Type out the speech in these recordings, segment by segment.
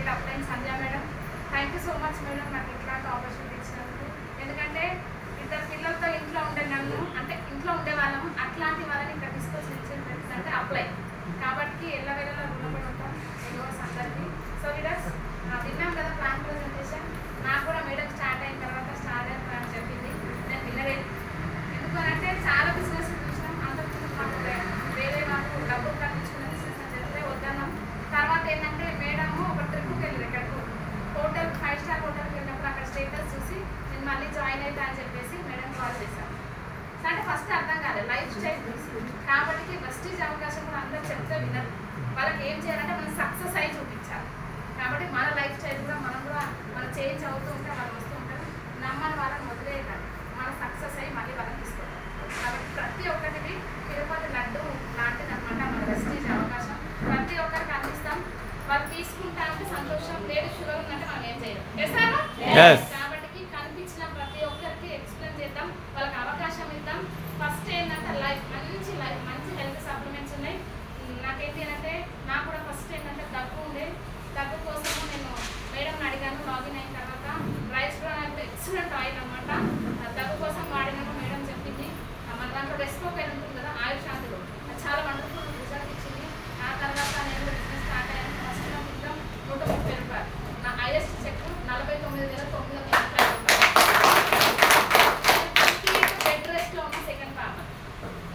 Pregnant upline Sandhya madam. Thank you so much madam నాకు ఇట్లాంటి opportunity ఇచ్చినందుకు. ఎందుకంటే ఇద్దరు పిల్లలతో ఇంట్లో ఉండే నన్ను అంటే ఇంట్లో ఉండే వాళ్ళము అట్లాంటి వాళ్ళని ఇక్కడ తీసుకొచ్చి నిలిచింది అంటే అప్లై కాబట్టి ఎల్లవేళలా రుణపడి ఉంటాం యూనివర్స్ అందరికీ. సో లీడర్స్ విన్నాం కదా ప్లాన్ ప్రజెంటేషన్. నాకు కూడా మేడం స్టార్ట్ అయిన తర్వాత స్టార్ట్ అయిన ప్లాన్ చెప్పింది. నేను వినలేదు ఎందుకంటే చాలా బిజినెస్ చూసినాం. అంతకుముందు మాకు వేరే వాళ్ళు డబ్బులు కట్టించుకున్న బిజినెస్ అని చెప్తే వద్దన్నాం. తర్వాత ఏంటంటే మేడం ఒక ట్రిప్కి వెళ్ళి ఎక్కడికి హోటల్ 5 స్టార్ హోటల్కి వెళ్ళినప్పుడు అక్కడ స్టేటస్ చూసి నేను మళ్ళీ జాయిన్ అవుతా అని చెప్పేసి మేడం కాల్ చేశాను. అంటే ఫస్ట్ అర్థం కాలేదు లైఫ్ స్టైల్ చూసి. కాబట్టి వెస్టీజ్ అవకాశం కూడా అందరూ చెప్తే వినరు. వాళ్ళకి ఏం చేయాలంటే మనం సక్సెస్ అయి చూపించాలి. కాబట్టి మన లైఫ్ స్టైల్ కూడా మనం చేంజ్ అవుతూ ఉంటే వాళ్ళు వస్తూ ఉంటారు. నమ్మని వాళ్ళని వదిలేయాలి. మన సక్సెస్ అయ్యి మళ్ళీ వాళ్ళని తీసుకోవాలి. కాబట్టి ప్రతి ఒక్కరికి తిరుపతి లడ్డు లాంటిది అనమాట మన వెస్టీజ్ అవకాశం. ప్రతి ఒక్కరికి అందిస్తాం. వాళ్ళు తీసుకుంటా అంటే సంతోషం. లేదు షుగర్ ఉందంటే మనం ఏం చేయాలి. కాబట్టి కనిపించిన ప్రతి ఒక్కరికి ఎక్స్ప్లెయిన్ చేద్దాం. వాళ్ళకి అవకాశం ఇద్దాం. ఫస్ట్ ఏంటంటే మంచి హెల్త్ సప్లిమెంట్స్ ఉన్నాయి. నాకేంటి అంటే నాకు కూడా ఫస్ట్ ఏంటంటే దగ్గు ఉండే. దగ్గు కోసము నేను మేడంని అడిగాను. లాగిన్ అయిన తర్వాత రైస్ బ్రాన్ ఎక్సలెంట్ ఆయిల్ అనమాట. దగ్గు కోసం వాడినాను. మేడం చెప్పింది మన దాంట్లో రెస్పోపైన్ ఉంటుంది కదా ఆయుష్ శాంతిలో అది చాలా వండర్ఫుల్ రిజల్ట్ ఇచ్చింది. ఆ తర్వాత నేను బిజినెస్ స్టార్ట్ అయ్యాను. ఫస్ట్ నా ఇన్కమ్ 130 రూపాయలు. నా హైయెస్ట్ చెక్ 49,930 రూపాయలు. బెడ్ రెస్ట్లో ఉన్న సెకండ్ పాప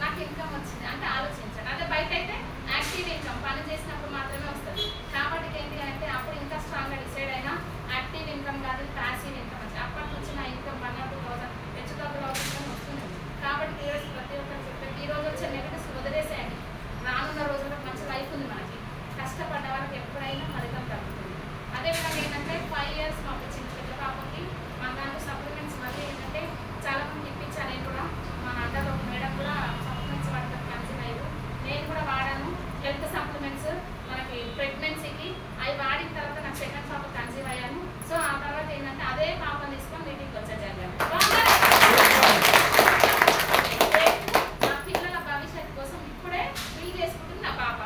నాకు ఇన్కమ్ వచ్చింది అంటే ఆలోచించాను. అదే బయట అయితే యాక్టివ్ ఇన్కమ్ పని చేసినప్పుడు మాత్రమే వస్తుంది. కాబట్టి ఏంటి అంటే అప్పుడు ఇంకా స్ట్రాంగ్గా డిసైడ్ అయినా యాక్టివ్ ఇన్కమ్ కాదు ప్యాసివ్ ఇన్కమ్ వచ్చి అప్పటి నుంచి నా ఇన్కమ్ 1,2,000 హెచ్చుతగ్గులు అవుతుందని వస్తుంది. కాబట్టి ఈరోజు ప్రతి ఒక్కరు చెప్పారు ఈరోజు వచ్చే నెగటివ్స్ వదిలేసేయండి. రానున్న రోజుల్లో మంచి లైఫ్ ఉంది మనకి. కష్టపడ్డ వాళ్ళకి ఎప్పుడైనా ఫలితం తగ్గుతుంది. అదేవిధంగా ఏంటంటే 5 years మాకు చిన్న పెద్ద పాపకి మన దాంట్లో సప్లిమెంట్స్ మళ్ళీ ఏంటంటే చాలామంది ఇప్పించాను. నేను కూడా మన అండర్లో మేడం కూడా సప్లిమెంట్స్ వాడతాను కన్సీవ్ అయ్యారు. నేను కూడా వాడాను హెల్త్ సప్లిమెంట్స్ మనకి ప్రెగ్నెన్సీకి. అవి వాడిన తర్వాత నాకు సెకండ్ పాప కన్సీవ్ అయ్యాను. సో ఆ తర్వాత ఏంటంటే అదే పాపను తీసుకొని మీటింగ్కి వచ్చేసాను. నా పిల్లల భవిష్యత్తు కోసం ఇప్పుడే ఫీల్ చేసుకుంటుంది నా పాప.